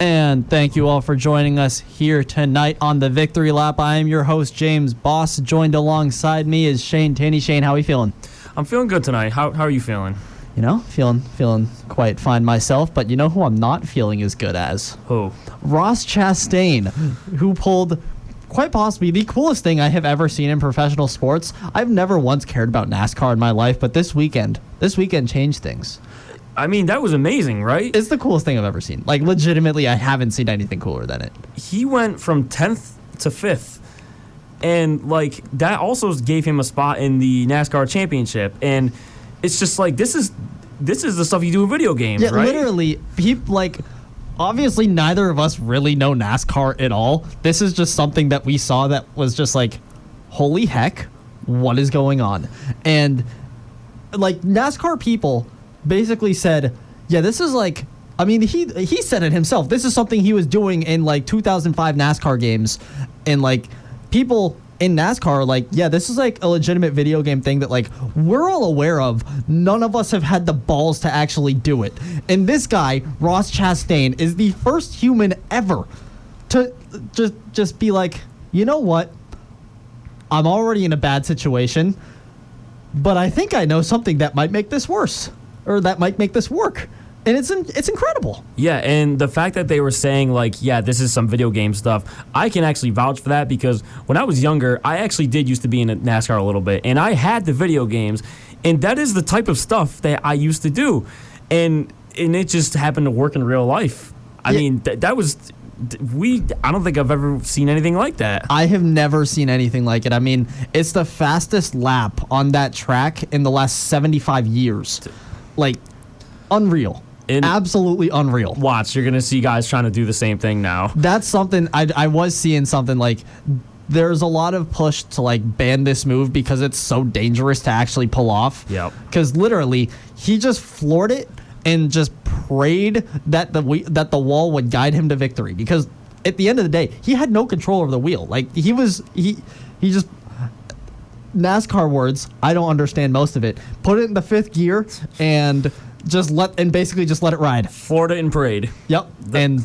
And thank you all for joining us here tonight on the Victory Lap. I am your host, James Boss. Joined alongside me is Shane Tinney. Shane, how are you feeling? I'm feeling good tonight. How are you feeling? You know, feeling quite fine myself, but you know who I'm not feeling as good as? Who? Ross Chastain, who pulled quite possibly the coolest thing I have ever seen in professional sports. I've never once cared about NASCAR in my life, but this weekend changed things. I mean, that was amazing, right? It's the coolest thing I've ever seen. Like, legitimately, I haven't seen anything cooler than it. He went from 10th to 5th. And, like, that also gave him a spot in the NASCAR championship. And it's just like, this is the stuff you do in video games, yeah, right? Literally, people, like, obviously neither of us really know NASCAR at all. This is just something that we saw that was just like, holy heck, what is going on? And, like, NASCAR people basically said, yeah, this is like, I mean, he said it himself. This is something he was doing in like 2005 NASCAR games, and like people in NASCAR are like, yeah, this is like a legitimate video game thing that like we're all aware of. None of us have had the balls to actually do it. And this guy, Ross Chastain, is the first human ever to just be like, you know what? I'm already in a bad situation, but I think I know something that might make this worse. Or that might make this work. And it's incredible. Yeah, and the fact that they were saying, like, yeah, this is some video game stuff, I can actually vouch for that because when I was younger, I actually did used to be in NASCAR a little bit, and I had the video games, and that is the type of stuff that I used to do. And it just happened to work in real life. I mean, that was... I don't think I've ever seen anything like that. I have never seen anything like it. I mean, it's the fastest lap on that track in the last 75 years. Like, unreal. Absolutely unreal. Watch, you're going to see guys trying to do the same thing now. That's something, I was seeing something like, there's a lot of push to, like, ban this move because it's so dangerous to actually pull off. Yep. Because literally, he just floored it and just prayed that the wall would guide him to victory. Because at the end of the day, he had no control over the wheel. Like, he just... NASCAR words, I don't understand most of it. Put it in the fifth gear and basically just let it ride. Florida and parade. Yep. And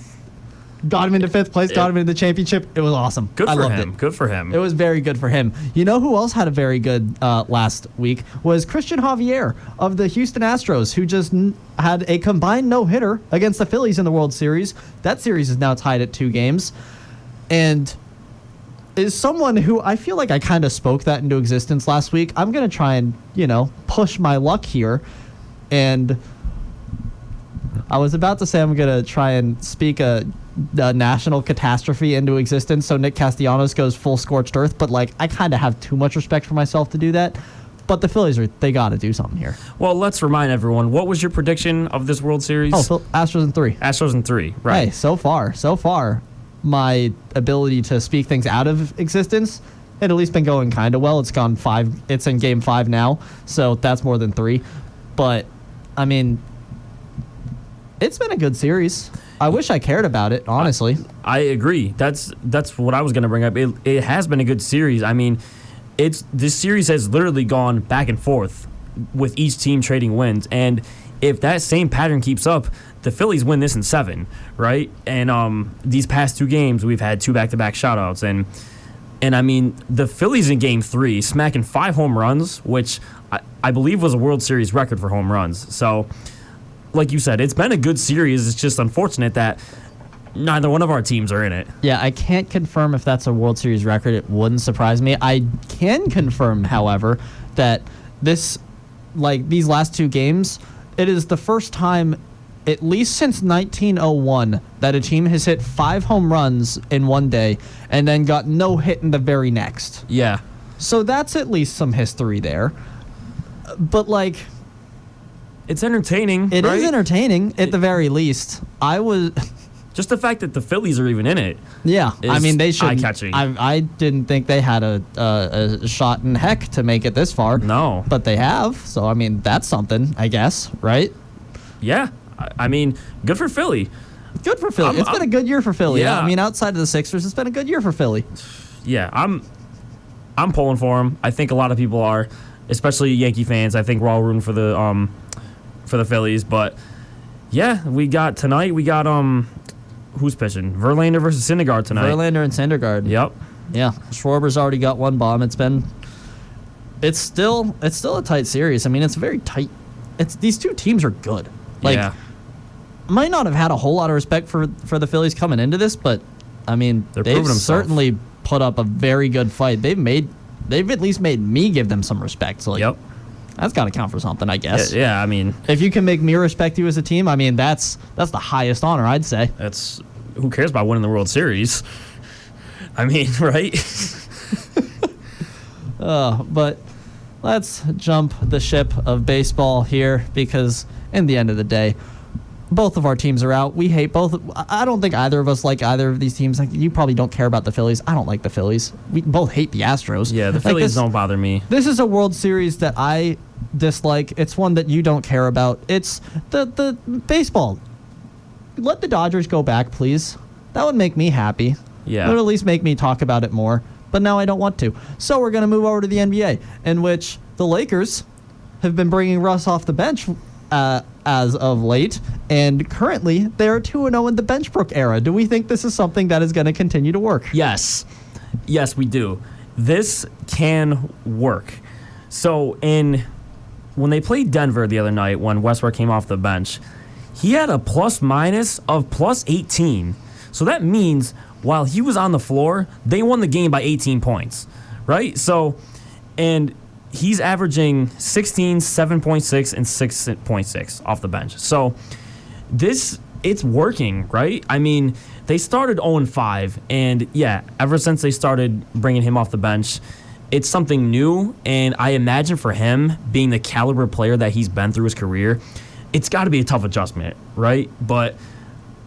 got him into fifth place, got him into the championship. It was awesome. Good for loved him. it. Good for him. It was very good for him. You know who else had a very good last week was Christian Javier of the Houston Astros, who just had a combined no-hitter against the Phillies in the World Series. That series is now tied at 2 games. And is someone who I feel like I kind of spoke that into existence last week. I'm going to try and, push my luck here. And I was about to say I'm going to try and speak a national catastrophe into existence so Nick Castellanos goes full scorched earth. But, like, I kind of have too much respect for myself to do that. But the Phillies, they got to do something here. Well, let's remind everyone, what was your prediction of this World Series? Oh, Astros in 3. Astros in 3, right. Hey, so far, my ability to speak things out of existence had at least been going kind of well. It's gone 5. It's in game 5 now, so that's more than 3. But, I mean, it's been a good series. I wish I cared about it, honestly. I agree. That's what I was going to bring up. It has been a good series. I mean, this series has literally gone back and forth with each team trading wins. And if that same pattern keeps up, the Phillies win this in 7, right? And these past 2 games, we've had 2 back-to-back shutouts. And I mean, the Phillies in Game 3 smacking 5 home runs, which I believe was a World Series record for home runs. So, like you said, it's been a good series. It's just unfortunate that neither one of our teams are in it. Yeah, I can't confirm if that's a World Series record. It wouldn't surprise me. I can confirm, however, that these last 2 games, it is the first time at least since 1901 that a team has hit 5 home runs in one day and then got no hit in the very next. Yeah. So that's at least some history there. But, like, it's entertaining. It is entertaining at the very least. Just the fact that the Phillies are even in it. Yeah, I mean, they should. Eye-catching. I didn't think they had a shot in heck to make it this far. No. But they have. So, I mean, that's something, I guess, right? Yeah. I mean, good for Philly. Good for Philly. It's been a good year for Philly. Yeah. I mean, outside of the Sixers, it's been a good year for Philly. Yeah, I'm pulling for them. I think a lot of people are, especially Yankee fans. I think we're all rooting for the Phillies. But yeah, we got who's pitching? Verlander versus Syndergaard tonight. Verlander and Syndergaard. Yep. Yeah, Schwarber's already got one bomb. It's still a tight series. I mean, it's very tight. These two teams are good. Like, yeah. might not have had a whole lot of respect for the Phillies coming into this, but I mean, they've certainly put up a very good fight. They've at least made me give them some respect. So, like, yep. That's got to count for something, I guess. Yeah, I mean, if you can make me respect you as a team, I mean, that's the highest honor, I'd say. Who cares about winning the World Series? I mean, right? But let's jump the ship of baseball here, because in the end of the day, both of our teams are out. We hate both. I don't think either of us like either of these teams. Like, you probably don't care about the Phillies. I don't like the Phillies. We both hate the Astros. Yeah, the Phillies don't bother me. This is a World Series that I dislike. It's one that you don't care about. It's the baseball. Let the Dodgers go back, please. That would make me happy. Yeah. It would at least make me talk about it more. But now I don't want to. So we're going to move over to the NBA, in which the Lakers have been bringing Russ off the bench as of late, and currently they are 2-0 in the Benchbrook era. Do we think this is something that is going to continue to work? Yes. Yes, we do. This can work. So when they played Denver the other night, when Westbrook came off the bench, he had a plus-minus of plus 18. So that means while he was on the floor, they won the game by 18 points, right? So, and he's averaging 16, 7.6, and 6.6 off the bench. So it's working, right? I mean, they started 0-5, and yeah, ever since they started bringing him off the bench, it's something new, and I imagine for him, being the caliber player that he's been through his career, it's got to be a tough adjustment, right? But,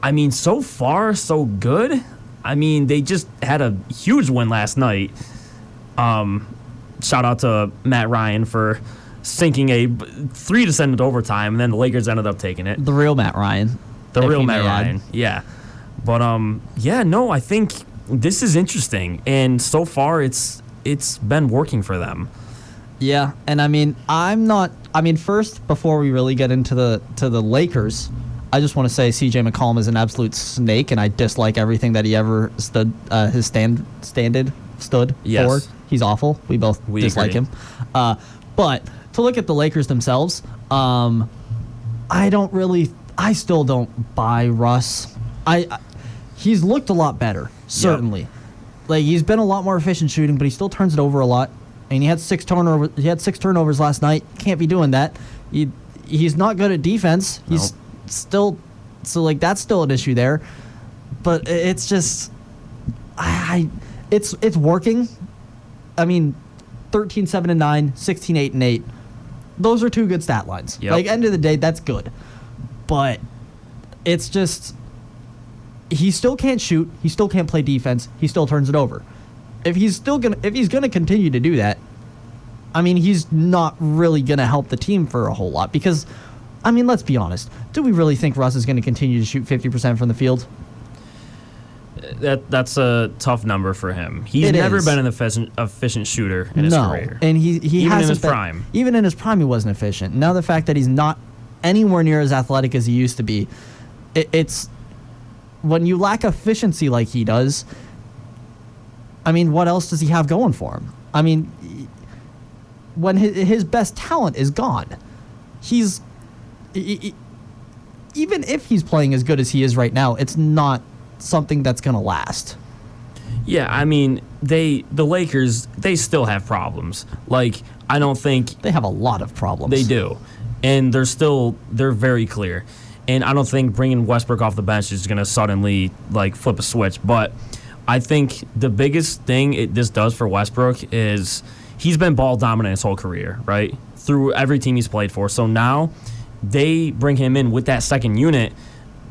I mean, so far, so good. I mean, they just had a huge win last night. Shout out to Matt Ryan for sinking a 3 to send it to overtime, and then the Lakers ended up taking it. The real Matt Ryan. The real Matt Ryan, yeah. But, I think this is interesting, and so far it's been working for them. Yeah, and I mean, first, before we really get into the Lakers, I just want to say C.J. McCollum is an absolute snake, and I dislike everything that he ever stood yes. for. He's awful. We dislike agree. him. But to look at the Lakers themselves, I still don't buy Russ. He's looked a lot better, certainly. Yep. Like, he's been a lot more efficient shooting, but he still turns it over a lot. And he had 6 turnovers. He had 6 turnovers last night. Can't be doing that. He's not good at defense. He's still, so like, that's still an issue there. But it's just, it's working. I mean, 13-7-9, 16-8-8. Those are 2 good stat lines. Yep. Like, end of the day, that's good. But it's just, he still can't shoot. He still can't play defense. He still turns it over. If he's gonna continue to do that, I mean, he's not really gonna help the team for a whole lot, because, I mean, let's be honest. Do we really think Russ is gonna continue to shoot 50% from the field? That's a tough number for him. He's never been an efficient shooter in his career. And he even hasn't in his been, prime. Even in his prime, he wasn't efficient. Now the fact that he's not anywhere near as athletic as he used to be, it's when you lack efficiency like he does. I mean, what else does he have going for him? I mean, when his best talent is gone, even if he's playing as good as he is right now, it's not something that's going to last. Yeah, I mean, the Lakers, they still have problems. Like, I don't think... They have a lot of problems. They do. And they're very clear. And I don't think bringing Westbrook off the bench is going to suddenly, like, flip a switch. But I think the biggest thing this does for Westbrook is he's been ball dominant his whole career, right? Through every team he's played for. So now they bring him in with that second unit.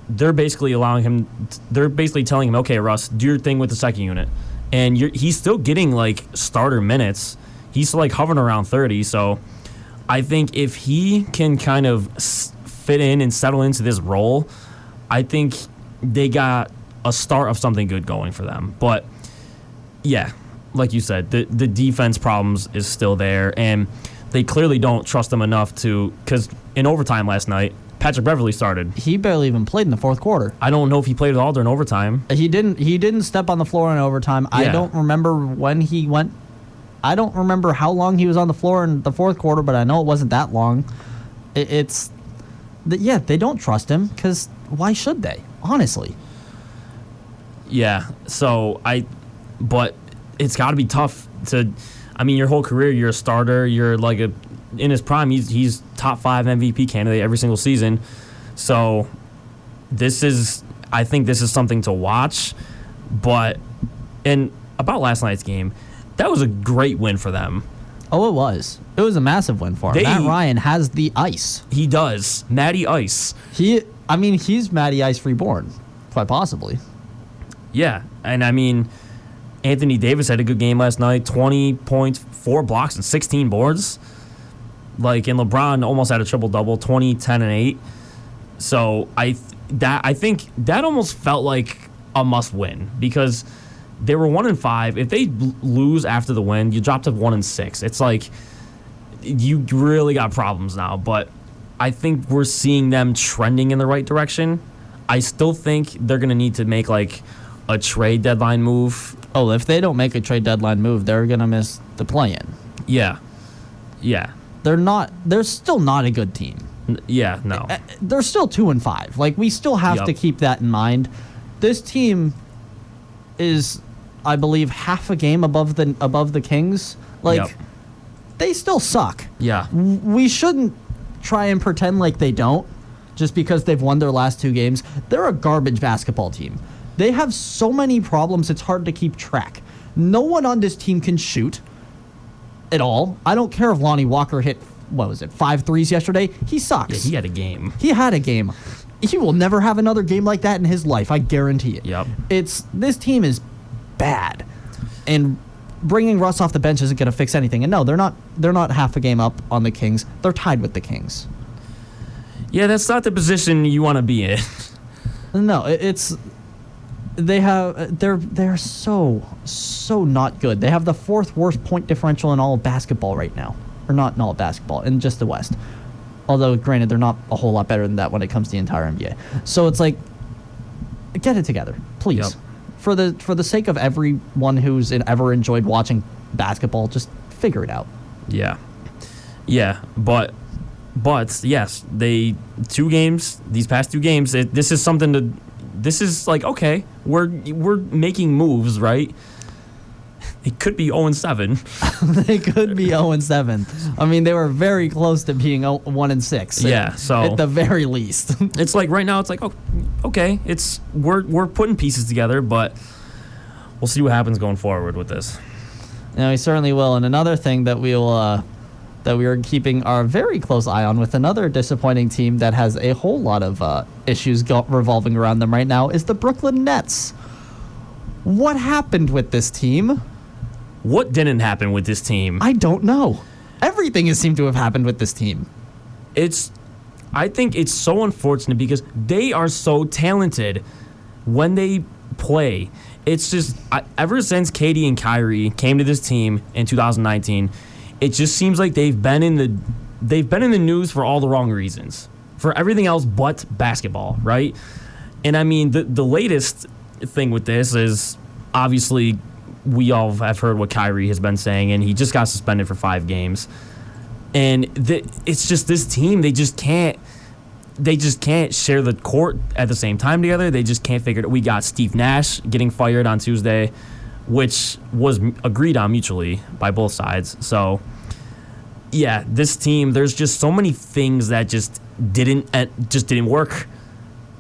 They're basically telling him, okay, Russ, do your thing with the second unit. And he's still getting, like, starter minutes. He's, like, hovering around 30. So I think if he can kind of fit in and settle into this role, I think they got a start of something good going for them. But, yeah, like you said, the defense problems is still there. And they clearly don't trust him enough because in overtime last night, Patrick Beverly started. He barely even played in the fourth quarter. I don't know if he played at all during overtime. He didn't step on the floor in overtime. I don't remember when he went. I don't remember how long he was on the floor in the fourth quarter, but I know it wasn't that long. They don't trust him because why should they? Honestly. Yeah. But it's got to be tough to. I mean, your whole career, you're a starter. You're like in his prime, he's top 5 MVP candidate every single season. So I think this is something to watch. And about last night's game, that was a great win for them. Oh, it was. It was a massive win for him. Matt Ryan has the ice. He does. Matty Ice. He's Matty Ice reborn, quite possibly. Yeah, and I mean, Anthony Davis had a good game last night. 20 points, 4 blocks, and 16 boards. And LeBron almost had a triple-double, 20, 10, and 8. So I think that almost felt like a must-win because they were 1-5. If they lose after the win, you drop to 1-6. It's like you really got problems now. But I think we're seeing them trending in the right direction. I still think they're going to need to make a trade deadline move. Oh, if they don't make a trade deadline move, they're going to miss the play-in. Yeah. They're still not a good team. Yeah, no. They're still 2-5. We still have to keep that in mind. This team is, I believe, half a game above the Kings. They still suck. Yeah. We shouldn't try and pretend like they don't just because they've won their last 2 games. They're a garbage basketball team. They have so many problems, it's hard to keep track. No one on this team can shoot at all. I don't care if Lonnie Walker hit, 5 threes yesterday. He sucks. Yeah, he had a game. He will never have another game like that in his life. I guarantee it. Yep. This team is bad, and bringing Russ off the bench isn't going to fix anything. And no, they're not half a game up on the Kings. They're tied with the Kings. Yeah, that's not the position you want to be in. No, they're so not good. They have the 4th worst point differential in all of basketball right now. Or not in all of basketball, in just the West. Although, granted, they're not a whole lot better than that when it comes to the entire NBA. So it's get it together, please. Yep. For the sake of everyone who's ever enjoyed watching basketball, just figure it out. Yeah. But yes, these past 2 games, this is something to. This is okay, we're making moves, right? It could be 0-7. They could be 0-7. I mean, they were very close to being 1-6. Yeah, so at the very least, it's right now. It's okay. We're putting pieces together, but we'll see what happens going forward with this. We certainly will. And another thing that we are keeping our very close eye on with another disappointing team that has a whole lot of issues revolving around them right now is the Brooklyn Nets. What happened with this team? What didn't happen with this team? I don't know. Everything has seemed to have happened with this team. I think it's so unfortunate because they are so talented when they play. It's just ever since KD and Kyrie came to this team in 2019, it just seems like they've been in the news for all the wrong reasons, for everything else but basketball, right? And I mean, the latest thing with this is obviously we all have heard what Kyrie has been saying, and he just got suspended for 5 games. And it's just this team, they just can't share the court at the same time together. They just can't figure it out. We got Steve Nash getting fired on Tuesday, which was agreed on mutually by both sides. So, yeah, this team, there's just so many things that just didn't work.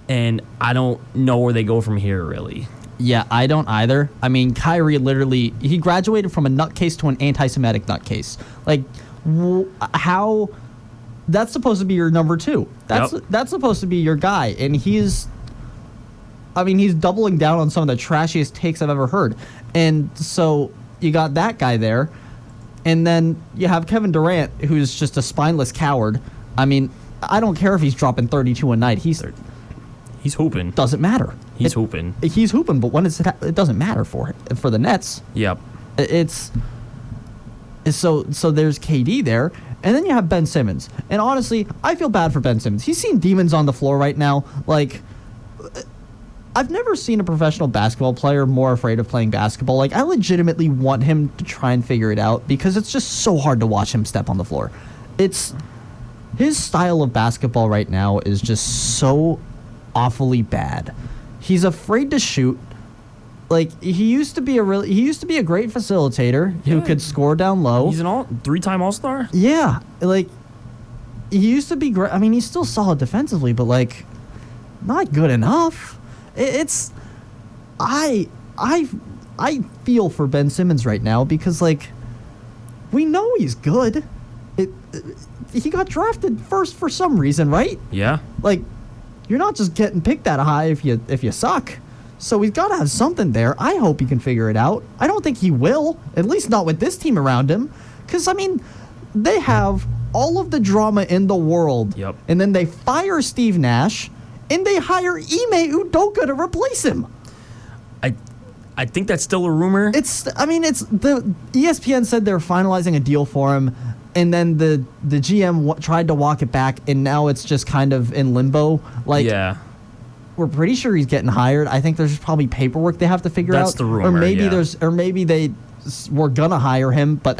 And I don't know where they go from here, really. Yeah, I don't either. I mean, Kyrie literally, he graduated from a nutcase to an anti-Semitic nutcase. How? That's supposed to be your number 2. That's supposed to be your guy. And he's doubling down on some of the trashiest takes I've ever heard. And so you got that guy there. And then you have Kevin Durant, who's just a spineless coward. I mean, I don't care if he's dropping 32 a night. He's hooping. Doesn't matter. He's hooping. He's hooping, but when it doesn't matter for the Nets. Yep. So there's KD there, And then you have Ben Simmons. And honestly, I feel bad for Ben Simmons. He's seen demons on the floor right now. Like, I've never seen a professional basketball player more afraid of playing basketball. Like, I legitimately want him to try and figure it out because it's just so hard to watch him step on the floor. His style of basketball right now is just so awfully bad. He's afraid to shoot. Like, he used to be a great facilitator who could score down low. He's an three-time All-Star? Yeah. Like, he used to be great. I mean, he's still solid defensively, but, like, not good enough. I feel for Ben Simmons right now because, like, we know he's good. He got drafted first for some reason, right? Yeah. Like, you're not just getting picked that high if you suck. So he's got to have something there. I hope he can figure it out. I don't think he will, at least not with this team around him. Because, I mean, they have all of the drama in the world. Yep. And then they fire Steve Nash, and they hire Ime Udoka to replace him. I think that's still a rumor. The ESPN said they're finalizing a deal for him, and then the GM tried to walk it back, and now it's just kind of in limbo. Like, yeah. We're pretty sure he's getting hired. I think there's probably paperwork they have to figure out. That's the rumor. Or maybe they were gonna hire him, but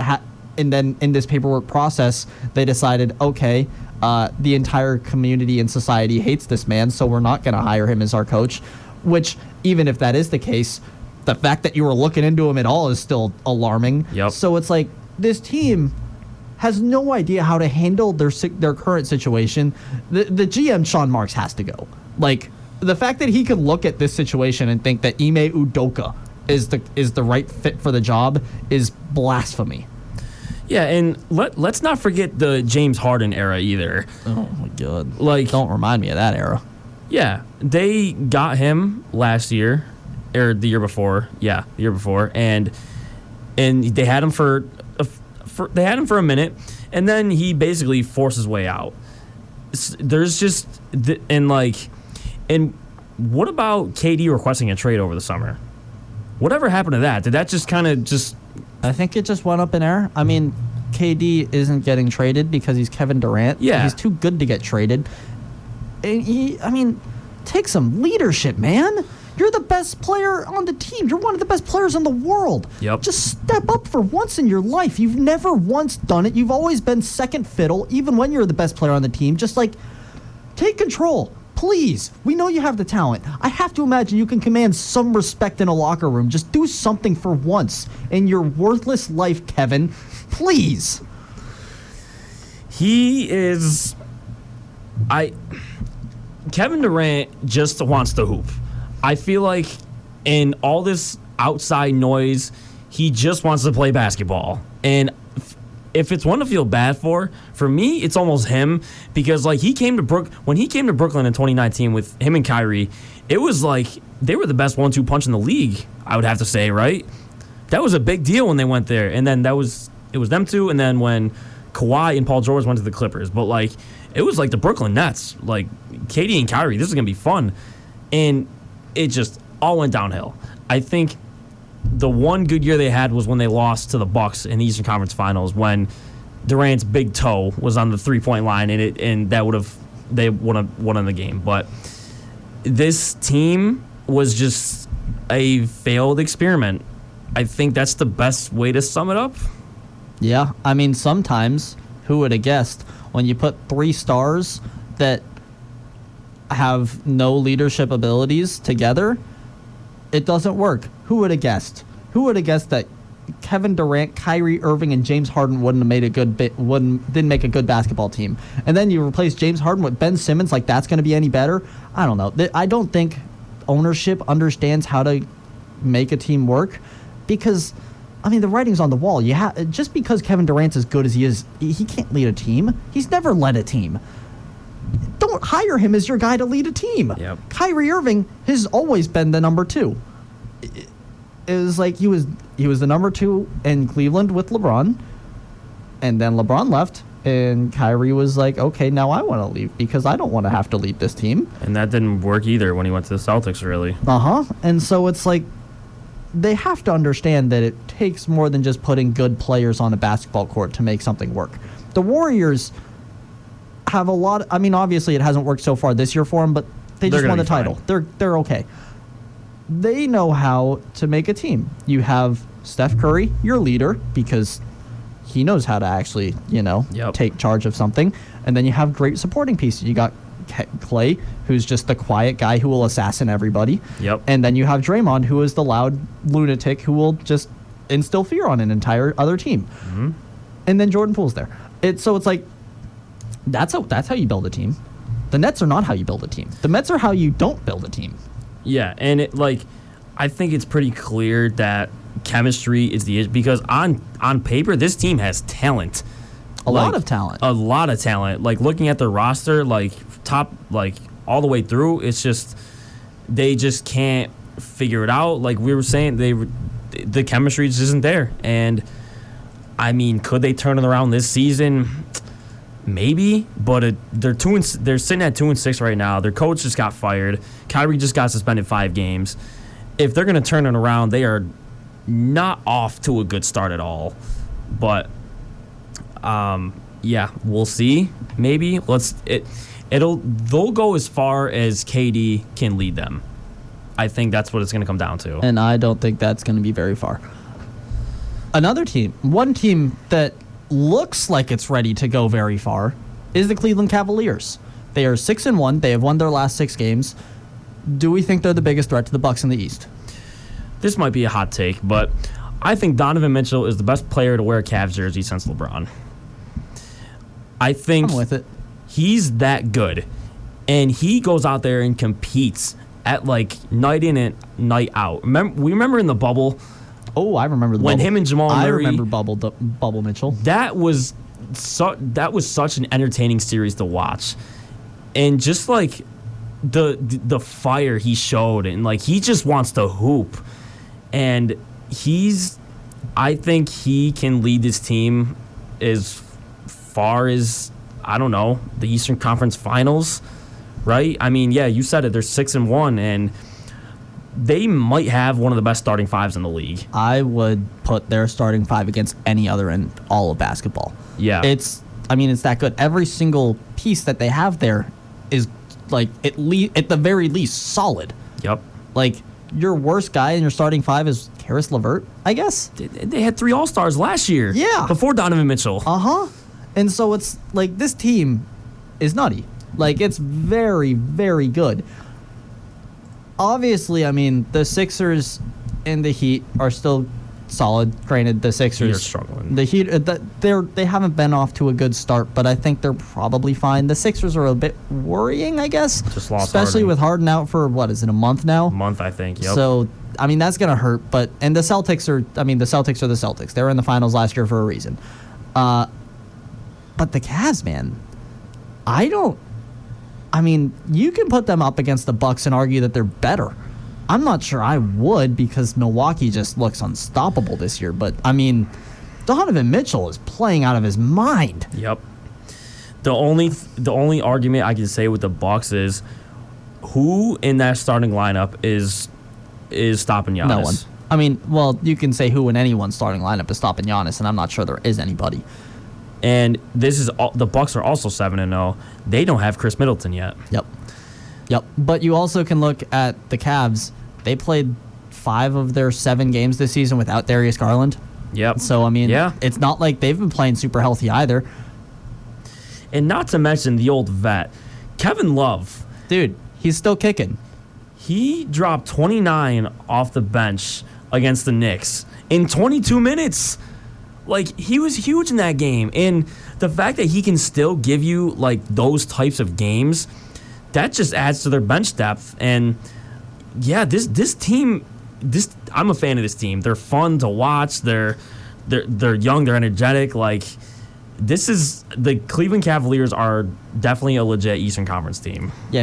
and then in this paperwork process, they decided, okay, the entire community and society hates this man, so we're not gonna hire him as our coach. Which, even if that is the case, the fact that you were looking into him at all is still alarming. Yep. So it's like this team has no idea how to handle their current situation. The GM Sean Marks has to go. Like, the fact that he can look at this situation and think that Ime Udoka is the right fit for the job is blasphemy. Yeah, and let's not forget the James Harden era either. Oh my God! Like, don't remind me of that era. Yeah, they got him last year, or the year before. Yeah, the year before, and they had him for a minute, and then he basically forced his way out. There's just and what about KD requesting a trade over the summer? Whatever happened to that? Did that just kind of just? I think it just went up in air. I mean, KD isn't getting traded because he's Kevin Durant. Yeah, he's too good to get traded. And take some leadership, man. You're the best player on the team. You're one of the best players in the world. Yep. Just step up for once in your life. You've never once done it. You've always been second fiddle, even when you're the best player on the team. Just, like, take control. Please. We know you have the talent. I have to imagine you can command some respect in a locker room. Just do something for once in your worthless life, Kevin. Please. Kevin Durant just wants to hoop. I feel like in all this outside noise, he just wants to play basketball. And if it's one to feel bad for me, it's almost him, because like when he came to Brooklyn in 2019 with him and Kyrie, it was like they were the best 1-2 punch in the league, I would have to say, right? That was a big deal when they went there. And then it was them two, and then when Kawhi and Paul George went to the Clippers. But like it was like the Brooklyn Nets, like KD and Kyrie, this is going to be fun. And it just all went downhill. I think the one good year they had was when they lost to the Bucks in the Eastern Conference Finals, when Durant's big toe was on the 3-point line, and they would have won the game. But this team was just a failed experiment. I think that's the best way to sum it up. Yeah, I mean, sometimes, who would have guessed, when you put 3 stars that have no leadership abilities together, it doesn't work. Who would have guessed? Who would have guessed that Kevin Durant, Kyrie Irving, and James Harden didn't make a good basketball team? And then you replace James Harden with Ben Simmons, like that's going to be any better? I don't know. I don't think ownership understands how to make a team work, because I mean, the writing's on the wall. Just because Kevin Durant's as good as he is, he can't lead a team. He's never led a team. Don't hire him as your guy to lead a team. Yep. Kyrie Irving has always been the number 2. It was like he was the number 2 in Cleveland with LeBron, and then LeBron left, and Kyrie was like, okay, now I want to leave because I don't want to have to lead this team. And that didn't work either when he went to the Celtics, really. And so it's like, they have to understand that it takes more than just putting good players on a basketball court to make something work. The Warriors have a lot. I mean, obviously, it hasn't worked so far this year for them, but they just won the title. They're okay. They know how to make a team. You have Steph Curry, your leader, because he knows how to actually, take charge of something. And then you have great supporting pieces. You got Clay, who's just the quiet guy who will assassinate everybody. Yep. And then you have Draymond, who is the loud lunatic who will just instill fear on an entire other team. Mm-hmm. And then Jordan Poole's there. So it's like, that's how you build a team. The Nets are not how you build a team. The Mets are how you don't build a team. Yeah, and I think it's pretty clear that chemistry is the issue, because on paper this team has talent. A lot of talent. A lot of talent. Like, looking at the roster, top, all the way through, it's just they just can't figure it out. Like we were saying, the chemistry just isn't there. And I mean, could they turn it around this season? Maybe, but they're sitting at 2-6 right now. Their coach just got fired. Kyrie just got suspended 5 games. If they're going to turn it around, they are not off to a good start at all. But yeah, we'll see. Maybe they'll go as far as KD can lead them. I think that's what it's going to come down to. And I don't think that's going to be very far. One team that looks like it's ready to go very far is the Cleveland Cavaliers. They are 6-1. They have won their last 6 games. Do we think they're the biggest threat to the Bucks in the East? This might be a hot take, but I think Donovan Mitchell is the best player to wear a Cavs jersey since LeBron. I think I'm with it. He's that good, and he goes out there and competes at night in and night out. We remember in the bubble. Oh, I remember the when bubble. Him and Jamal Murray. I remember Bubble Mitchell. That was such an entertaining series to watch, and just the fire he showed, and he just wants to hoop, and I think he can lead this team as far as, I don't know, the Eastern Conference Finals, right? I mean, yeah, you said it. They're 6-1, and they might have one of the best starting fives in the league. I would put their starting 5 against any other in all of basketball. Yeah. It's that good. Every single piece that they have there is at the very least solid. Yep. Your worst guy in your starting 5 is Karis LeVert, I guess. They had 3 All-Stars last year. Yeah. Before Donovan Mitchell. Uh-huh. And so it's this team is nutty. It's very, very good. Obviously, the Sixers and the Heat are still solid. Granted, the Sixers are struggling. The Heat, they haven't been off to a good start, but I think they're probably fine. The Sixers are a bit worrying, I guess. Just lost especially Harden. With Harden out for a month now? A month, I think. Yep. So that's gonna hurt. And the Celtics are the Celtics. They were in the finals last year for a reason. But the Cavs, man, you can put them up against the Bucks and argue that they're better. I'm not sure I would, because Milwaukee just looks unstoppable this year. But, Donovan Mitchell is playing out of his mind. Yep. The only argument I can say with the Bucks is who in that starting lineup is stopping Giannis? No one. Well, you can say who in anyone's starting lineup is stopping Giannis, and I'm not sure there is anybody. And the Bucks are also 7-0. They don't have Chris Middleton yet. Yep. But you also can look at the Cavs. They played 5 of their 7 games this season without Darius Garland. Yep. So yeah. It's not like they've been playing super healthy either. And not to mention the old vet, Kevin Love. Dude, he's still kicking. He dropped 29 off the bench against the Knicks in 22 minutes. He was huge in that game. And the fact that he can still give you, those types of games, that just adds to their bench depth. And, yeah, this team, I'm a fan of this team. They're fun to watch. They're young. They're energetic. The Cleveland Cavaliers are definitely a legit Eastern Conference team. Yeah,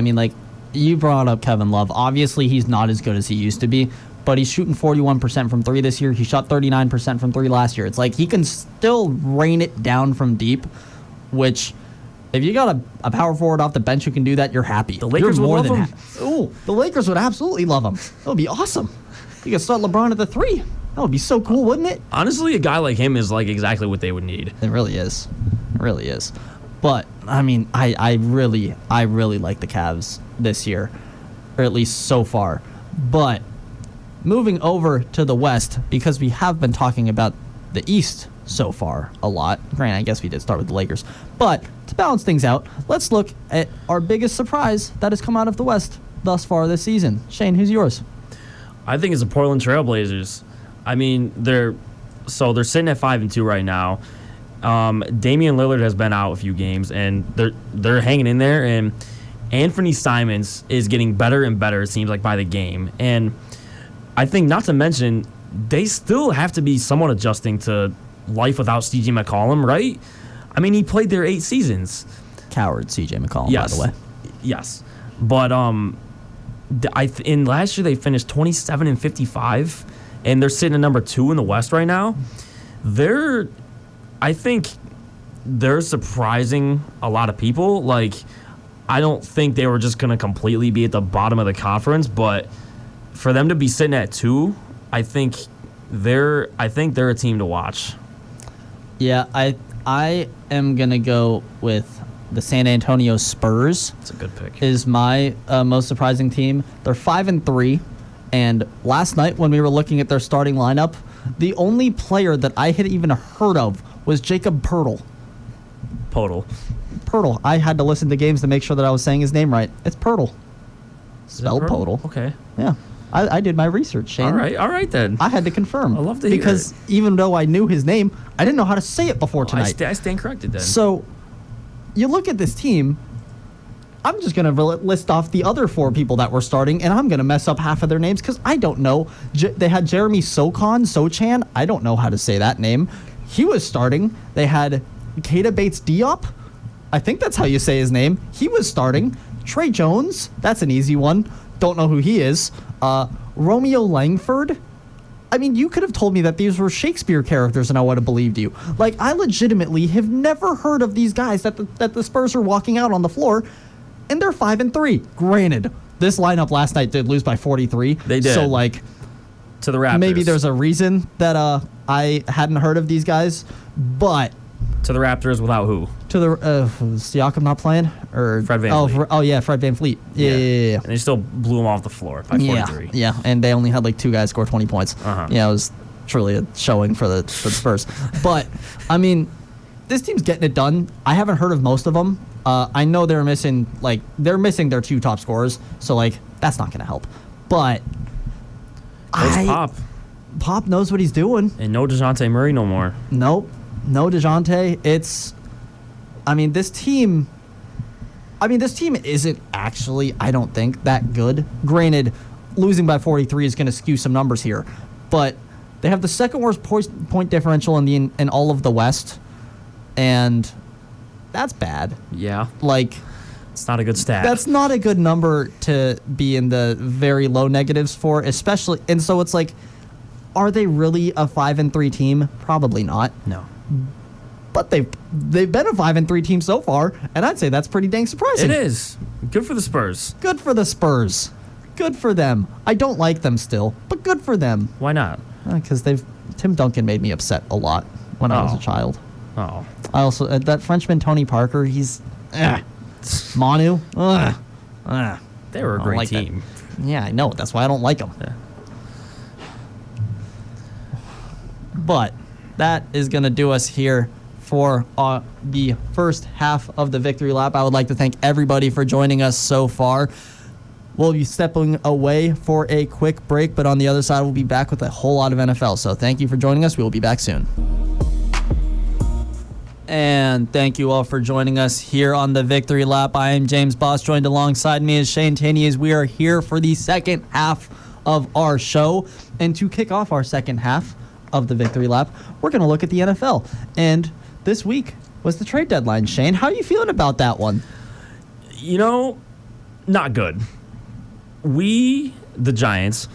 you brought up Kevin Love. Obviously, he's not as good as he used to be, but he's shooting 41% from 3 this year. He shot 39% from 3 last year. It's he can still rain it down from deep, which, if you got a power forward off the bench who can do that, you're happy. The Lakers would love him. Ooh, the Lakers would absolutely love him. That would be awesome. You could start LeBron at the 3. That would be so cool, wouldn't it? Honestly, a guy like him is exactly what they would need. It really is. It really is. But I mean, I really like the Cavs this year, or at least so far. But moving over to the West, because we have been talking about the East so far a lot. Granted, I guess we did start with the Lakers. But to balance things out, let's look at our biggest surprise that has come out of the West thus far this season. Shane, who's yours? I think it's the Portland Trailblazers. I mean, they're sitting at 5-2 right now. Damian Lillard has been out a few games, and they're hanging in there. And Anthony Simons is getting better and better, it seems like, by the game. And I think, not to mention, they still have to be somewhat adjusting to life without C.J. McCollum, right? I mean, he played there 8 seasons. Coward C.J. McCollum, yes. by the way. Yes. But in last year, they finished 27-55, and they're sitting at number 2 in the West right now. I think they're surprising a lot of people. Like, I don't think they were just going to completely be at the bottom of the conference, but for them to be sitting at 2, I think they're a team to watch. Yeah, I am going to go with the San Antonio Spurs. That's a good pick. Is my most surprising team. They're 5-3, and last night when we were looking at their starting lineup, the only player that I had even heard of was Jacob Poeltl. Poeltl. I had to listen to games to make sure that I was saying his name right. It's Poeltl. Spelled Poeltl. Okay. Yeah. I did my research, Shane. All right then. I had to confirm. I love to hear because even though I knew his name, I didn't know how to say it before tonight. I stand corrected then. So, you look at this team, I'm just going to list off the other 4 people that were starting, and I'm going to mess up half of their names because I don't know. They had Jeremy Sochan. I don't know how to say that name. He was starting. They had Keita Bates-Diop. I think that's how you say his name. He was starting. Trey Jones. That's an easy one. Don't know who he is. Romeo Langford. I mean, you could have told me that these were Shakespeare characters and I would have believed you. Like, I legitimately have never heard of these guys that the Spurs are walking out on the floor, and they're 5-3. Granted, this lineup last night did lose by 43. They did. So, like, to the Raptors. Maybe there's a reason that I hadn't heard of these guys, but to the Raptors without who? To the Siakam not playing, or Fred VanVleet. Yeah, Fred VanVleet. Yeah. And they still blew him off the floor by 43. Yeah, and they only had like 2 guys score 20 points. Yeah, it was truly a showing for the Spurs. But I mean, this team's getting it done. I haven't heard of most of them. I know they're missing their 2 top scorers, so like that's not going to help. But Pop knows what he's doing. And no DeJounte Murray no more. Nope. No DeJounte. This team isn't actually, I don't think, that good. Granted, losing by 43 is going to skew some numbers here. But they have the second worst point differential in all of the West. And that's bad. Yeah. Like, it's not a good stat. That's not a good number to be in the very low negatives for, especially. And so it's like, are they really a 5-3 team? Probably not. No. But they've been a 5-3 team so far, and I'd say that's pretty dang surprising. It is. Good for the Spurs. Good for the Spurs. Good for them. I don't like them still, but good for them. Why not? Because Tim Duncan made me upset a lot when I was a child. Oh. I also that Frenchman Tony Parker. He's Manu. They were a great team. That. Yeah, I know. That's why I don't like them. Yeah. But that is going to do us here for the first half of the Victory Lap. I would like to thank everybody for joining us so far. We'll be stepping away for a quick break, but on the other side, we'll be back with a whole lot of NFL. So thank you for joining us. We will be back soon. And thank you all for joining us here on the Victory Lap. I am James Boss, joined alongside me is Shane Tinney, as we are here for the second half of our show. And to kick off our second half of the Victory Lap, we're going to look at the NFL. And this week was the trade deadline. Shane, how are you feeling about that one? Not good. We, the Giants,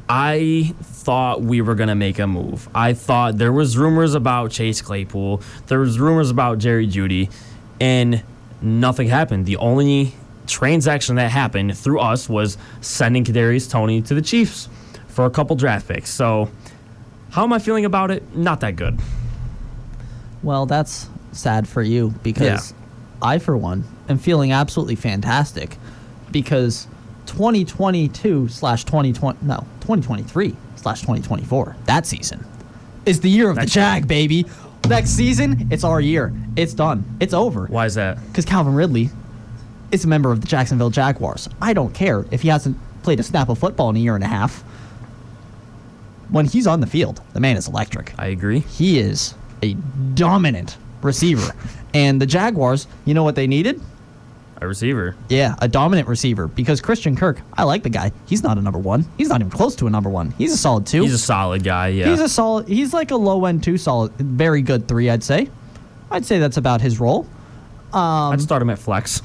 I thought we were going to make a move. I thought there was rumors about Chase Claypool. There was rumors about Jerry Jeudy, and nothing happened. The only transaction that happened through us was sending Kadarius Toney to the Chiefs for a couple draft picks. So how am I feeling about it? Not that good. Well, that's sad for you because I, for one, am feeling absolutely fantastic because 2023/2024, that season, is the year of the Jag, baby. Next season, it's our year. It's done. It's over. Why is that? Because Calvin Ridley is a member of the Jacksonville Jaguars. I don't care if he hasn't played a snap of football in a year and a half. When he's on the field, the man is electric. I agree. He is a dominant receiver. And the Jaguars, you know what they needed? A receiver. Yeah, a dominant receiver. Because Christian Kirk, I like the guy. He's not a number one. He's not even close to a number one. He's a solid 2. He's a solid guy, yeah. He's like a low-end 2, solid, very good 3, I'd say. I'd say that's about his role. I'd start him at flex.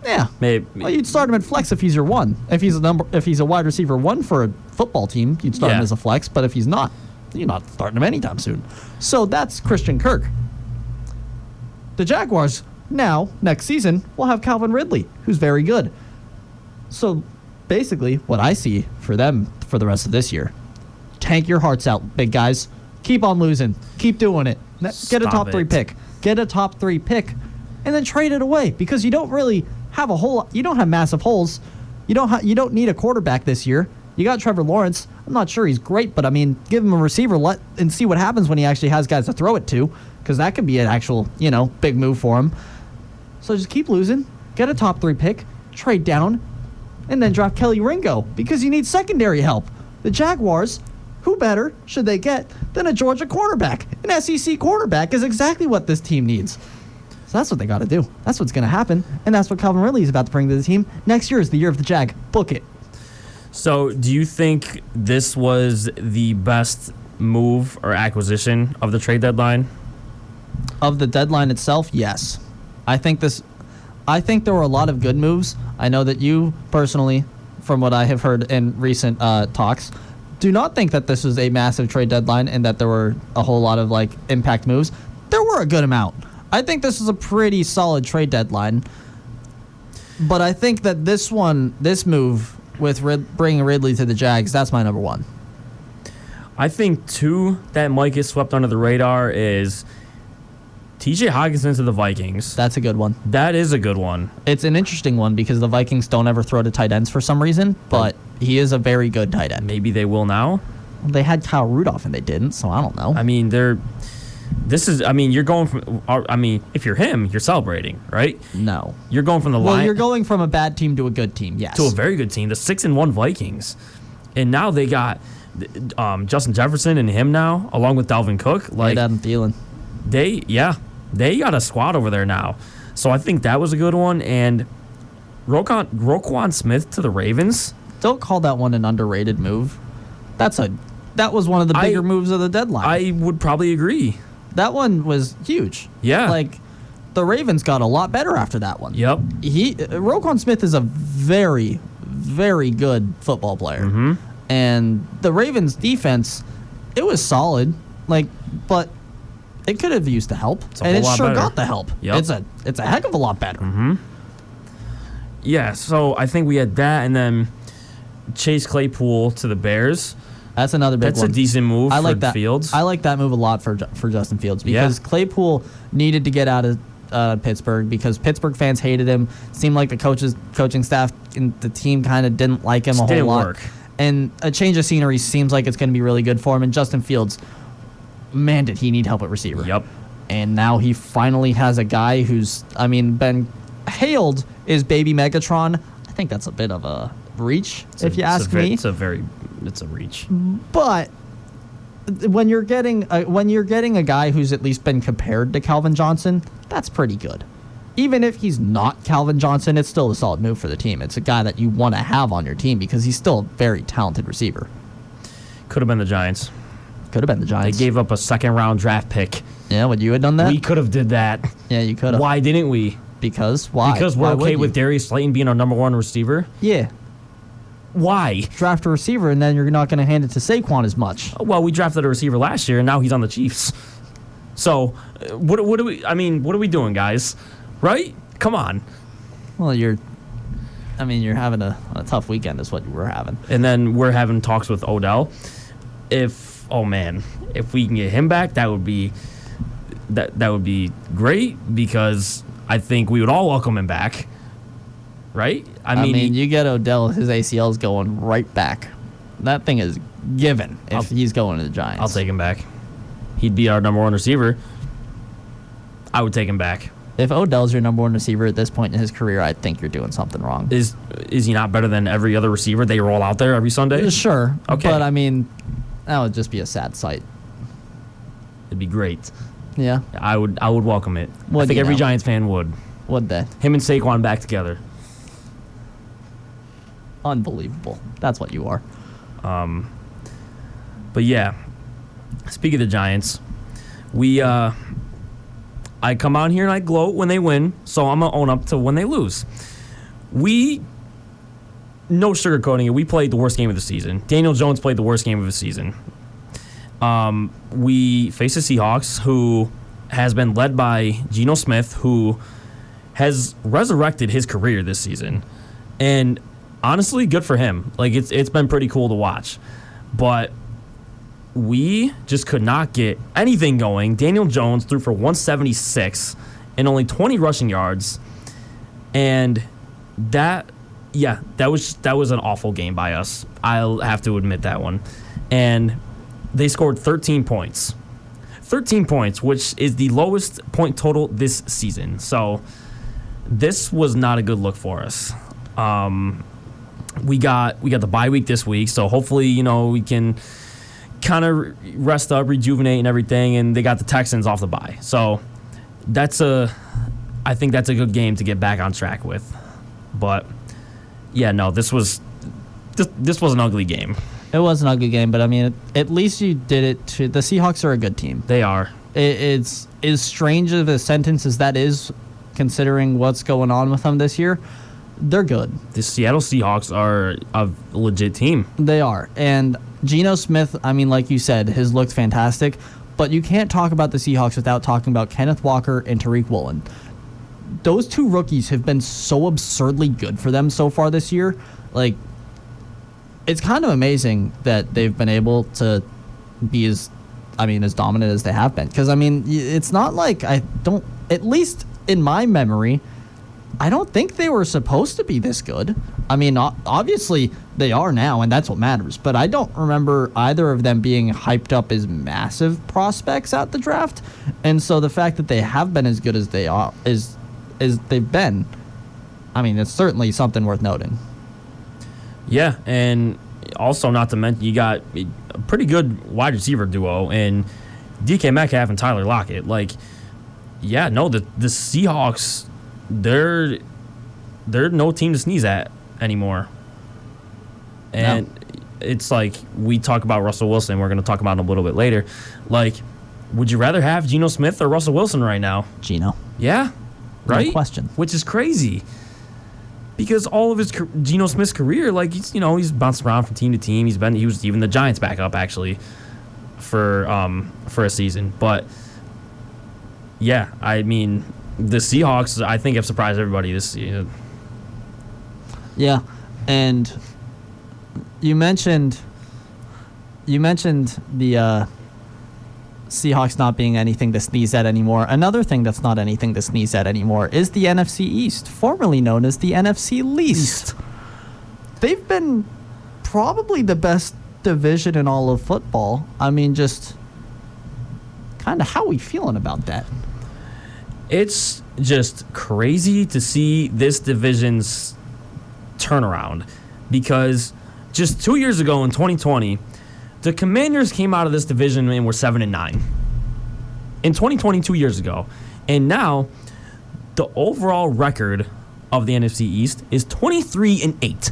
Yeah. Maybe. Well, you'd start him at flex if he's your 1. If he's a wide receiver 1 for a football team, you'd start him as a flex. But if he's not, you're not starting him anytime soon. So that's Christian Kirk. The Jaguars now, next season, will have Calvin Ridley, who's very good. So basically, what I see for them for the rest of this year, tank your hearts out, big guys. Keep on losing. Keep doing it. Get a top 3 pick. Get a top 3 pick, and then trade it away because you don't really have you don't have massive holes. You don't need a quarterback this year. You got Trevor Lawrence. I'm not sure he's great, but I mean, give him a receiver and see what happens when he actually has guys to throw it to, because that could be an actual, big move for him. So just keep losing, get a top 3 pick, trade down, and then draft Kelly Ringo because you need secondary help. The Jaguars, who better should they get than a Georgia quarterback? An SEC quarterback is exactly what this team needs. So that's what they got to do. That's what's going to happen, and that's what Calvin Ridley is about to bring to the team. Next year is the year of the Jag. Book it. So do you think this was the best move or acquisition of the trade deadline? Of the deadline itself, yes. I think there were a lot of good moves. I know that you personally, from what I have heard in recent talks, do not think that this was a massive trade deadline and that there were a whole lot of impact moves. There were a good amount. I think this is a pretty solid trade deadline. But I think that this move with bringing Ridley to the Jags, that's my number 1. I think 2 that might get swept under the radar is TJ Hawkinson to the Vikings. That's a good one. That is a good one. It's an interesting one because the Vikings don't ever throw to tight ends for some reason, but he is a very good tight end. Maybe they will now. They had Kyle Rudolph and they didn't, so I don't know. I mean, you're going from, if you're him, you're celebrating, right? No. You're going from you're going from a bad team to a good team, yes. To a very good team, the 6-1 Vikings. And now they got Justin Jefferson and him now, along with Dalvin Cook. Adam Thielen. They got a squad over there now. So I think that was a good one. And Roquan Smith to the Ravens. Don't call that one an underrated move. That was one of the bigger moves of the deadline. I would probably agree. That one was huge. Yeah. The Ravens got a lot better after that one. Yep. Roquan Smith is a very, very good football player. Mm-hmm. And the Ravens defense, it was solid, but it could have used the help. And it sure got the help. Yep. It's a heck of a lot better. Mm-hmm. Yeah, so I think we had that, and then Chase Claypool to the Bears. That's another big one. That's a decent move for that. Fields. I like that move a lot for Justin Fields because Claypool needed to get out of Pittsburgh because Pittsburgh fans hated him. Seemed like the coaching staff and the team kind of didn't like him a whole lot. Work. And a change of scenery seems like it's going to be really good for him. And Justin Fields, man, did he need help at receiver. Yep. And now he finally has a guy who's, been hailed as Baby Megatron. I think that's a bit of a reach, if you ask me. It's a reach. But when you're getting a guy who's at least been compared to Calvin Johnson, that's pretty good. Even if he's not Calvin Johnson, it's still a solid move for the team. It's a guy that you want to have on your team because he's still a very talented receiver. Could have been the Giants. Could have been the Giants. They gave up a second-round draft pick. Yeah, would you have done that? We could have did that. Yeah, you could have. Why didn't we? Because why? Because we're okay with Darius Slayton being our number 1 receiver? Yeah. Why? Draft a receiver, and then you're not going to hand it to Saquon as much. Well, we drafted a receiver last year, and now he's on the Chiefs. So, what are we doing, guys? Right? Come on. Well, you're having a tough weekend is what you were having. And then we're having talks with Odell. If we can get him back, that would be that would be great because I think we would all welcome him back, right? I mean, you get Odell, his ACL is going right back. That thing is given if he's going to the Giants. I'll take him back. He'd be our number one receiver. I would take him back. If Odell's your number one receiver at this point in his career, I think you're doing something wrong. Is he not better than every other receiver they roll out there every Sunday? Sure. Okay. But, I mean, that would just be a sad sight. It'd be great. Yeah. I would welcome it. Would I think you every now? Giants fan would. Would they? Him and Saquon back together. Unbelievable. That's what you are. But yeah, speaking of the Giants, I come on here and I gloat when they win, so I'm going to own up to when they lose. No sugarcoating it, we played the worst game of the season. Daniel Jones played the worst game of the season. We face the Seahawks, who has been led by Geno Smith, who has resurrected his career this season. And honestly, good for him. Like, it's been pretty cool to watch. But we just could not get anything going. Daniel Jones threw for 176 and only 20 rushing yards. And that was an awful game by us. I'll have to admit that one. And they scored 13 points. 13 points, which is the lowest point total this season. So this was not a good look for us. We got the bye week this week, so hopefully, we can kind of rest up, rejuvenate and everything, and they got the Texans off the bye. So I think that's a good game to get back on track with. But yeah, no, this was an ugly game. It was an ugly game, but I mean, at least you did it to the Seahawks are a good team. They are. It's as strange of a sentence as that is, considering what's going on with them this year. They're good. The Seattle Seahawks are a legit team. They are. And Geno Smith, I mean, like you said, has looked fantastic. But you can't talk about the Seahawks without talking about Kenneth Walker and Tariq Woolen. Those two rookies have been so absurdly good for them so far this year. Like, it's kind of amazing that they've been able to be as dominant as they have been. Because, I mean, it's not like at least in my memory, I don't think they were supposed to be this good. I mean, obviously they are now, and that's what matters. But I don't remember either of them being hyped up as massive prospects at the draft. And so the fact that they have been as good as they are, as they've been, I mean, it's certainly something worth noting. Yeah, and also not to mention you got a pretty good wide receiver duo in DK Metcalf and Tyler Lockett. Like, yeah, no, the Seahawks, they're no team to sneeze at anymore. And it's like we talk about Russell Wilson. We're going to talk about him a little bit later. Like, would you rather have Geno Smith or Russell Wilson right now? Geno. Yeah, right? No question. Which is crazy. Because all of his Geno Smith's career, like, he's bounced around from team to team. He was even the Giants backup actually for a season. But yeah, I mean, the Seahawks, I think, have surprised everybody this season. Yeah, and you mentioned the Seahawks not being anything to sneeze at anymore. Another thing that's not anything to sneeze at anymore is the NFC East, formerly known as the NFC Least. They've been probably the best division in all of football. I mean, just kind of how are we feeling about that? It's just crazy to see this division's turnaround because just 2 years ago in 2020, the Commanders came out of this division and were 7-9. In 2020, 2 years ago. And now, the overall record of the NFC East is 23-8.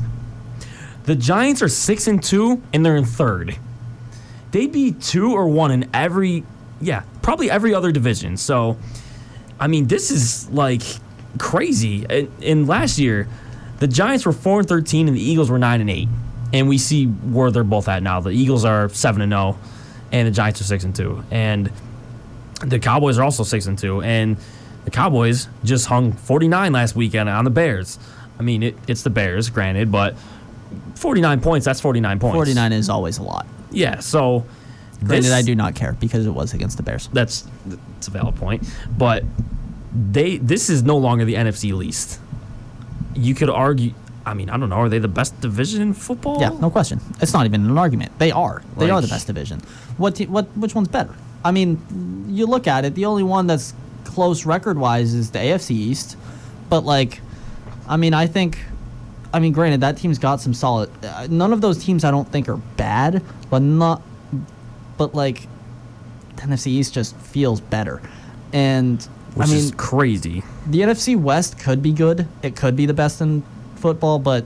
The Giants are 6-2, and they're in third. They'd be 2 or 1 in probably every other division. So, I mean, this is like crazy. In last year, the Giants were 4-13, and the Eagles were 9-8. And we see where they're both at now. The Eagles are 7-0, and the Giants are 6-2. And the Cowboys are also 6-2. And the Cowboys just hung 49 last weekend on the Bears. I mean, it's the Bears, granted, but 49 points, that's 49 points. 49 is always a lot. Yeah, so Granted, I do not care because it was against the Bears. That's a valid point. But this is no longer the NFC least. You could argue, I mean, I don't know, are they the best division in football? Yeah, no question. It's not even an argument. They are. They are the best division. Which one's better? I mean, you look at it, the only one that's close record-wise is the AFC East. But, like, I mean, granted, that team's got some solid... none of those teams I don't think are bad, but like, the NFC East just feels better. And, Which is crazy. The NFC West could be good. It could be the best in football, but,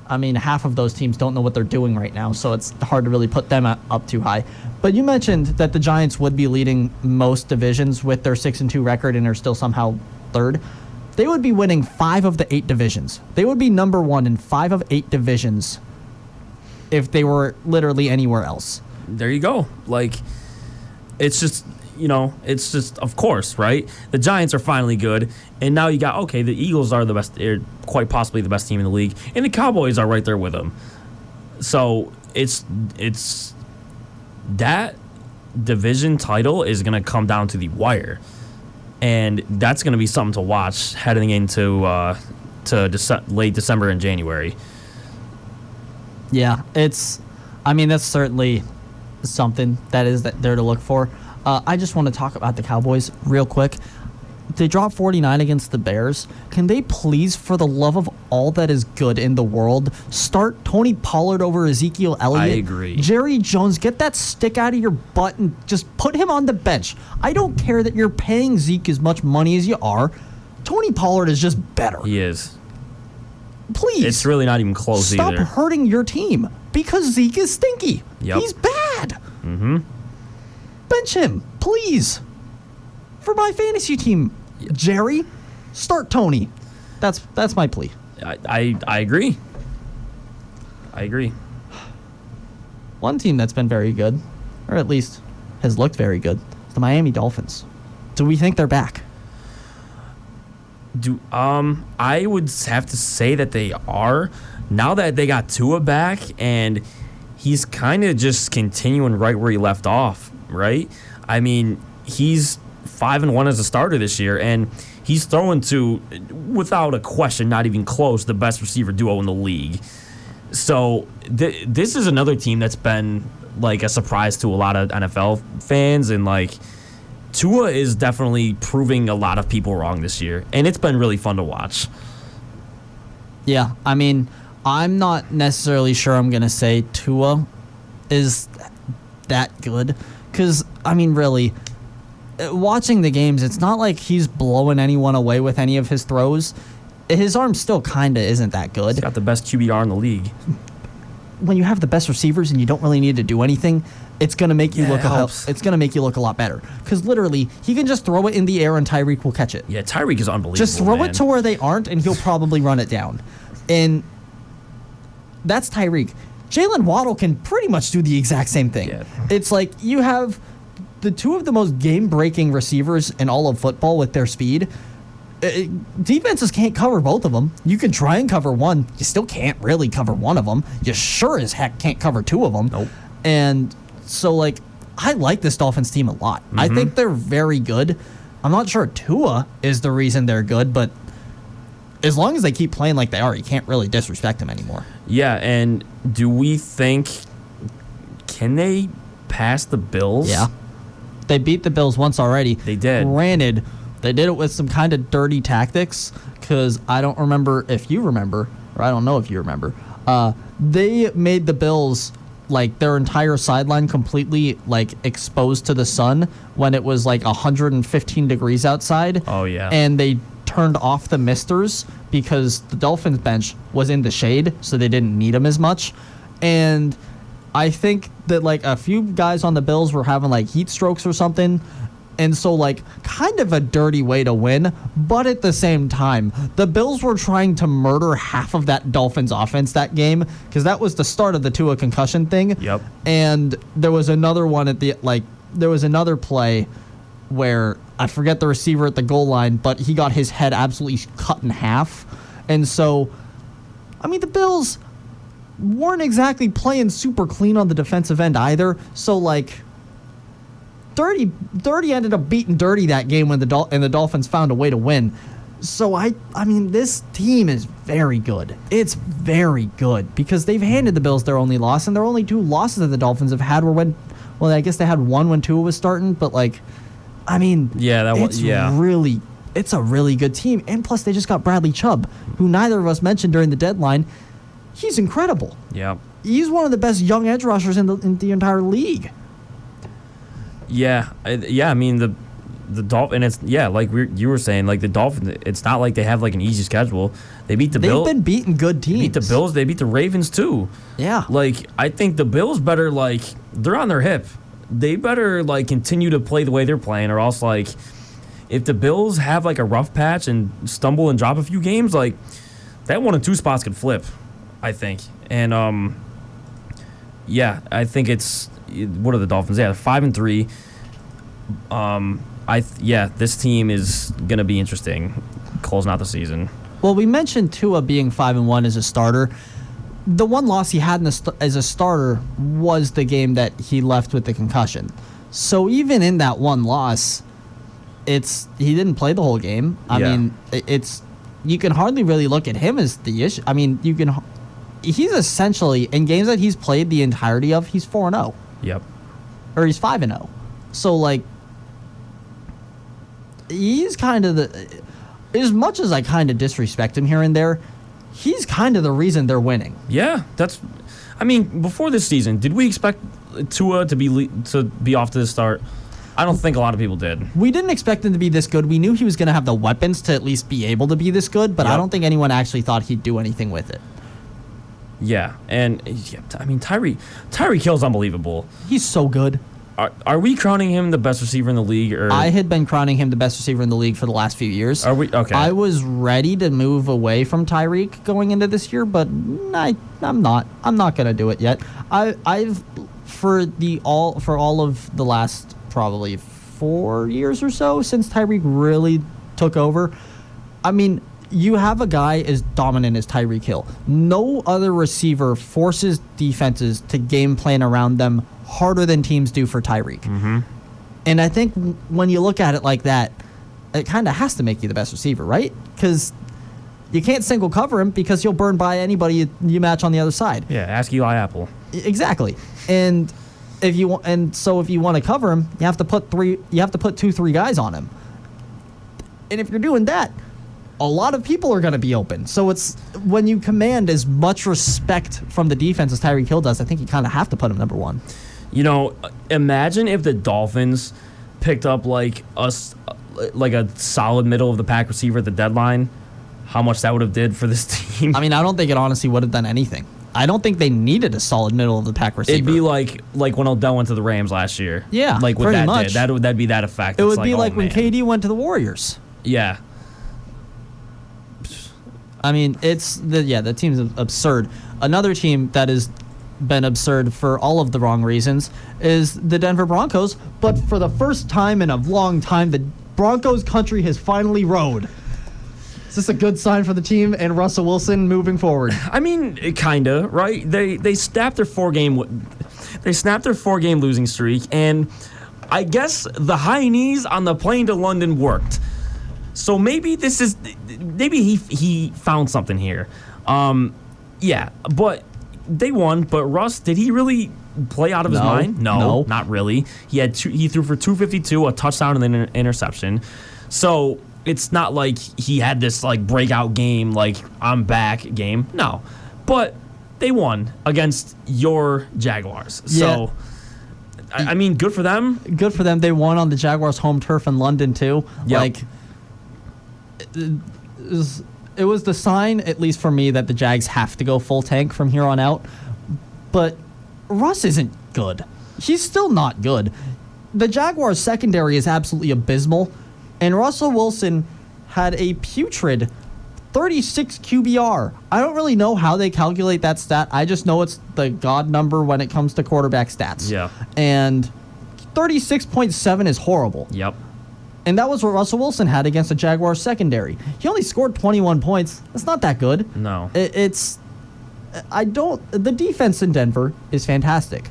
I mean, half of those teams don't know what they're doing right now, so it's hard to really put them up too high. But you mentioned that the Giants would be leading most divisions with their 6-2 record and are still somehow third. They would be winning 5 of the 8 divisions. They would be number 1 in 5 of 8 divisions if they were literally anywhere else. There you go. Like, it's just, of course, right? The Giants are finally good, and now you got, the Eagles are the best, quite possibly the best team in the league, and the Cowboys are right there with them. So it's that division title is going to come down to the wire, and that's going to be something to watch heading into late December and January. Yeah, that's certainly something that is there to look for. I just want to talk about the Cowboys real quick. They dropped 49 against the Bears. Can they please, for the love of all that is good in the world, start Tony Pollard over Ezekiel Elliott? I agree. Jerry Jones, get that stick out of your butt and just put him on the bench. I don't care that you're paying Zeke as much money as you are. Tony Pollard is just better. He is. Please. It's really not even close Stop either. Stop hurting your team because Zeke is stinky. Yep. He's bad. Mm-hmm. Bench him, please. For my fantasy team, Jerry, start Tony. That's my plea. I agree. I agree. One team that's been very good, or at least has looked very good, is the Miami Dolphins. Do we think they're back? I would have to say that they are. Now that they got Tua back, and he's kind of just continuing right where he left off, right? I mean, he's 5-1 as a starter this year, and he's throwing to, without a question, not even close, the best receiver duo in the league. So this is another team that's been like a surprise to a lot of NFL fans, and like Tua is definitely proving a lot of people wrong this year, and it's been really fun to watch. Yeah, I mean, I'm not necessarily sure I'm going to say Tua is that good, because, I mean, really, watching the games, it's not like he's blowing anyone away with any of his throws. His arm still kind of isn't that good. He's got the best QBR in the league. When you have the best receivers and you don't really need to do anything, it's going to make you it's going to make you look a lot better. Because literally, he can just throw it in the air and Tyreek will catch it. Yeah, Tyreek is unbelievable. Just throw it to where they aren't and he'll probably run it down. And that's Tyreek. Jalen Waddle can pretty much do the exact same thing. Yeah. It's like you have the two of the most game-breaking receivers in all of football with their speed. Defenses can't cover both of them. You can try and cover one. You still can't really cover one of them. You sure as heck can't cover two of them. Nope. And so, like, I like this Dolphins team a lot. Mm-hmm. I think they're very good. I'm not sure Tua is the reason they're good, but as long as they keep playing like they are, you can't really disrespect them anymore. Yeah, and do we think, can they pass the Bills? Yeah. They beat the Bills once already. They did. Granted, they did it with some kind of dirty tactics, because I don't remember if you remember, or I don't know if you remember. They made the Bills, like, their entire sideline completely, like, exposed to the sun when it was, like, 115 degrees outside. Oh, yeah. And they turned off the misters because the Dolphins bench was in the shade, so they didn't need them as much. And I think that, like, a few guys on the Bills were having, like, heat strokes or something. And so, like, kind of a dirty way to win. But at the same time, the Bills were trying to murder half of that Dolphins offense that game, because that was the start of the Tua concussion thing. Yep. And there was another one there was another play where I forget the receiver at the goal line, but he got his head absolutely cut in half. And so, I mean, the Bills, weren't exactly playing super clean on the defensive end either. So, like, Dirty ended up beating Dirty that game when the Dolphins found a way to win. So, I mean, this team is very good. It's very good because they've handed the Bills their only loss, and their only 2 losses that the Dolphins have had were well, I guess they had one when Tua was starting, but, like, I mean, it's a really good team. And plus, they just got Bradley Chubb, who neither of us mentioned during the deadline. He's incredible. Yeah. He's one of the best young edge rushers in the entire league. Yeah. I mean, the Dolphins, and it's, like you were saying, like the Dolphins, it's not like they have like an easy schedule. They beat the Bills. They've been beating good teams. They beat the Bills. They beat the Ravens too. Yeah. Like, I think the Bills better, like, they're on their hip. They better, like, continue to play the way they're playing, or else, like, if the Bills have, like, a rough patch and stumble and drop a few games, like, that 1 and 2 spots could flip, I think. And, I think it's, what are the Dolphins? Yeah, 5-3. This team is going to be interesting closing out the season. Well, we mentioned Tua being 5-1 as a starter. The one loss he had as a starter was the game that he left with the concussion. So even in that one loss, he didn't play the whole game. I mean, you can hardly really look at him as the issue. I mean, he's essentially, in games that he's played the entirety of, he's 4-0. Yep. Or he's 5-0. So, like, he's kind of as much as I kind of disrespect him here and there, he's kind of the reason they're winning. Yeah, before this season, did we expect Tua to be off to the start? I don't think a lot of people did. We didn't expect him to be this good. We knew he was going to have the weapons to at least be able to be this good, but I don't think anyone actually thought he'd do anything with it. Yeah, and Tyreek Hill's unbelievable. He's so good. Are we crowning him the best receiver in the league? Or I had been crowning him the best receiver in the league for the last few years. Are we okay? I was ready to move away from Tyreek going into this year, but I'm not. I'm not going to do it yet. I've for all of the last probably 4 years or so since Tyreek really took over. I mean, you have a guy as dominant as Tyreek Hill. No other receiver forces defenses to game plan around them harder than teams do for Tyreek. Mm-hmm. And I think when you look at it like that, it kind of has to make you the best receiver, right? Because you can't single cover him because you'll burn by anybody you match on the other side. Yeah, ask Eli Apple. Exactly. And if you want to cover him, you have to put 2-3 guys on him. And if you're doing that, a lot of people are going to be open. So it's when you command as much respect from the defense as Tyreek Hill does, I think you kind of have to put him number one. You know, imagine if the Dolphins picked up like a solid middle of the pack receiver at the deadline, how much that would have did for this team. I mean, I don't think it honestly would have done anything. I don't think they needed a solid middle of the pack receiver. It'd be like when Odell went to the Rams last year. Yeah, like what pretty that much. did. That'd be that effect. It would be like when KD went to the Warriors. Yeah. I mean, the team's absurd. Another team that has been absurd for all of the wrong reasons is the Denver Broncos, but for the first time in a long time, the Broncos country has finally rode. Is this a good sign for the team and Russell Wilson moving forward? I mean, kinda, right? They snapped their 4-game losing streak, and I guess the high knees on the plane to London worked. So maybe he found something here. Yeah, but they won. But Russ, did he really play out of his mind? No, not really. He threw for 252, a touchdown, and then an interception. So it's not like he had this like breakout game, like I'm back game. No, but they won against your Jaguars. So I mean, good for them. Good for them. They won on the Jaguars' home turf in London too. Yep. Like. It was the sign, at least for me, that the Jags have to go full tank from here on out. But Russ isn't good. He's still not good. The Jaguars' secondary is absolutely abysmal, and Russell Wilson had a putrid 36 QBR. I don't really know how they calculate that stat. I just know it's the god number when it comes to quarterback stats. Yeah. And 36.7 is horrible. Yep. And that was what Russell Wilson had against the Jaguars secondary. He only scored 21 points. That's not that good. No. The defense in Denver is fantastic.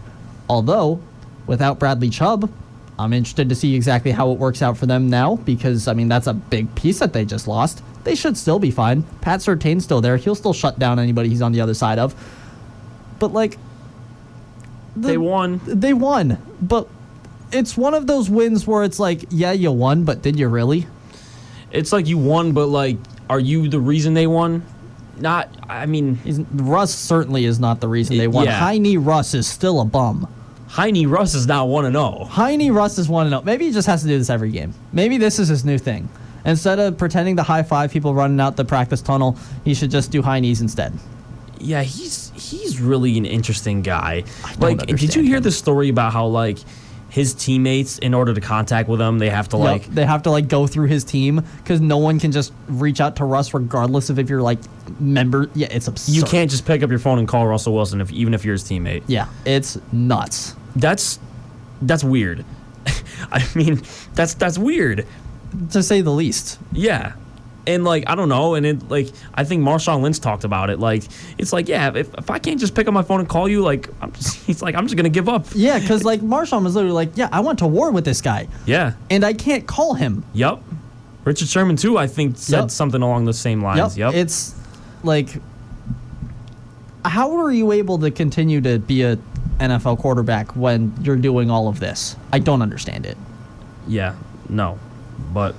Although, without Bradley Chubb, I'm interested to see exactly how it works out for them now because, I mean, that's a big piece that they just lost. They should still be fine. Pat Surtain's still there. He'll still shut down anybody he's on the other side of. But, like... They won. They won. But it's one of those wins where it's like, yeah, you won, but did you really? It's like you won, but, like, are you the reason they won? Not, I mean... Russ certainly is not the reason they won. Yeah. High-knee Russ is still a bum. High-knee Russ is now 1-0. High-knee Russ is 1-0. Maybe he just has to do this every game. Maybe this is his new thing. Instead of pretending to high-five people running out the practice tunnel, he should just do high knees instead. Yeah, he's really an interesting guy. Like, did you hear the story about how, like, his teammates, in order to contact with him, they have to go through his team because no one can just reach out to Russ regardless of if you're like member. Yeah, it's absurd. You can't just pick up your phone and call Russell Wilson even if you're his teammate. Yeah, it's nuts. That's weird. I mean, that's weird, to say the least. Yeah. And, like, I don't know, and it, like, I think Marshawn Lynch talked about it. Like, it's like, yeah, if I can't just pick up my phone and call you, like, I'm just going to give up. Yeah, because, like, Marshawn was literally like, yeah, I went to war with this guy. Yeah. And I can't call him. Yep. Richard Sherman, too, I think, said something along the same lines. Yep. It's, like, how are you able to continue to be a NFL quarterback when you're doing all of this? I don't understand it. Yeah, no. But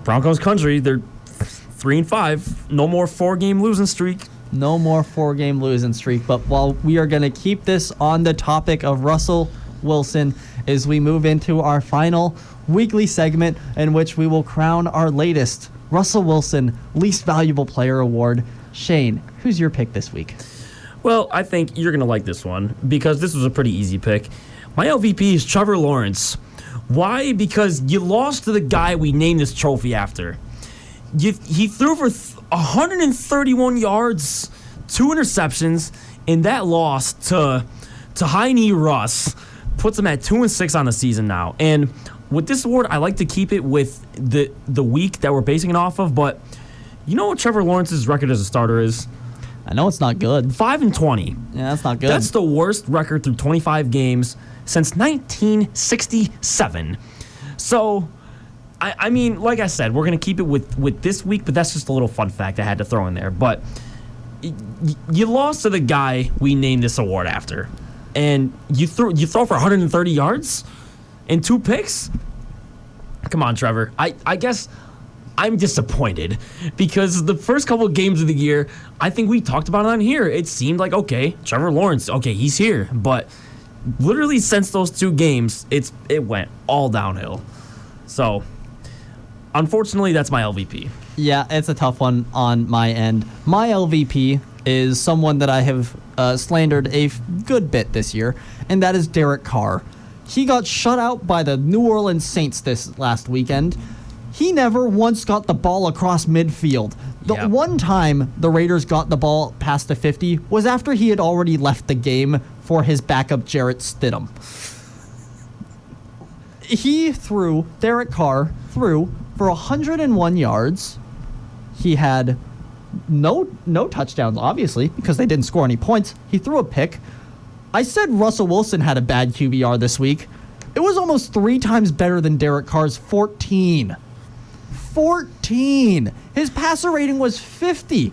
Broncos country, they're 3-5. No more 4-game losing streak. No more 4-game losing streak. But while we are going to keep this on the topic of Russell Wilson as we move into our final weekly segment in which we will crown our latest Russell Wilson Least Valuable Player Award. Shane, who's your pick this week? Well, I think you're going to like this one because this was a pretty easy pick. My LVP is Trevor Lawrence. Why? Because you lost to the guy we named this trophy after. He threw for 131 yards, 2 interceptions, and that loss to high-knee Russ puts him at 2-6 on the season now. And with this award, I like to keep it with the week that we're basing it off of, but you know what Trevor Lawrence's record as a starter is? I know it's not good. 5-20. Yeah, that's not good. That's the worst record through 25 games since 1967. So, I mean, like I said, we're going to keep it with this week, but that's just a little fun fact I had to throw in there. But you lost to the guy we named this award after, and you throw for 130 yards and 2 picks? Come on, Trevor. I guess I'm disappointed because the first couple of games of the year, I think we talked about it on here. It seemed like, okay, Trevor Lawrence, okay, he's here. But literally since those 2 games, it went all downhill. So, unfortunately, that's my LVP. Yeah, it's a tough one on my end. My LVP is someone that I have slandered a good bit this year, and that is Derek Carr. He got shut out by the New Orleans Saints this last weekend. He never once got the ball across midfield. The one time the Raiders got the ball past the 50 was after he had already left the game for his backup Jarrett Stidham. Derek Carr threw for 101 yards. He had no touchdowns, obviously, because they didn't score any points. He threw a pick. I said Russell Wilson had a bad QBR this week. It was almost 3 times better than Derek Carr's 14. 14! His passer rating was 50.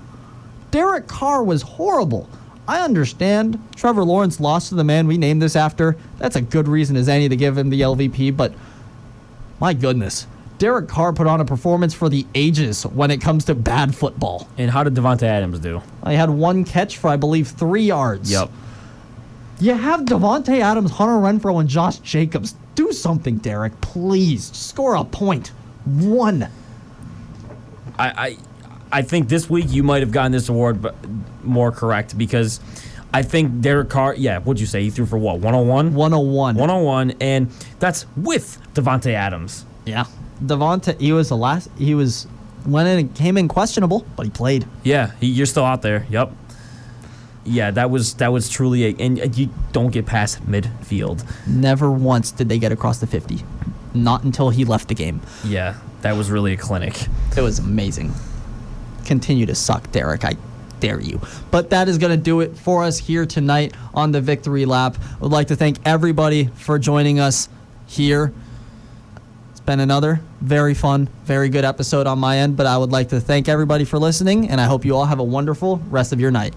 Derek Carr was horrible. I understand Trevor Lawrence lost to the man we named this after. That's a good reason as any to give him the LVP, but my goodness. Derek Carr put on a performance for the ages when it comes to bad football. And how did Davante Adams do? He had 1 catch for, I believe, 3 yards. Yep. You have Davante Adams, Hunter Renfrow, and Josh Jacobs. Do something, Derek. Please. Score a point. 1. I think this week you might have gotten this award more correct because I think Derek Carr, what'd you say? He threw for what, 101? 101. 101, and that's with Davante Adams. Yeah. Davante, he went in and came in questionable, but he played. Yeah, you're still out there. Yep. Yeah, that was truly and you don't get past midfield. Never once did they get across the 50. Not until he left the game. Yeah, that was really a clinic. It was amazing. Continue to suck, Derek. dare you? But that is going to do it for us here tonight on the Victory Lap. I would like to thank everybody for joining us here. It's been another very fun, very good episode on my end, but I would like to thank everybody for listening, and I hope you all have a wonderful rest of your night.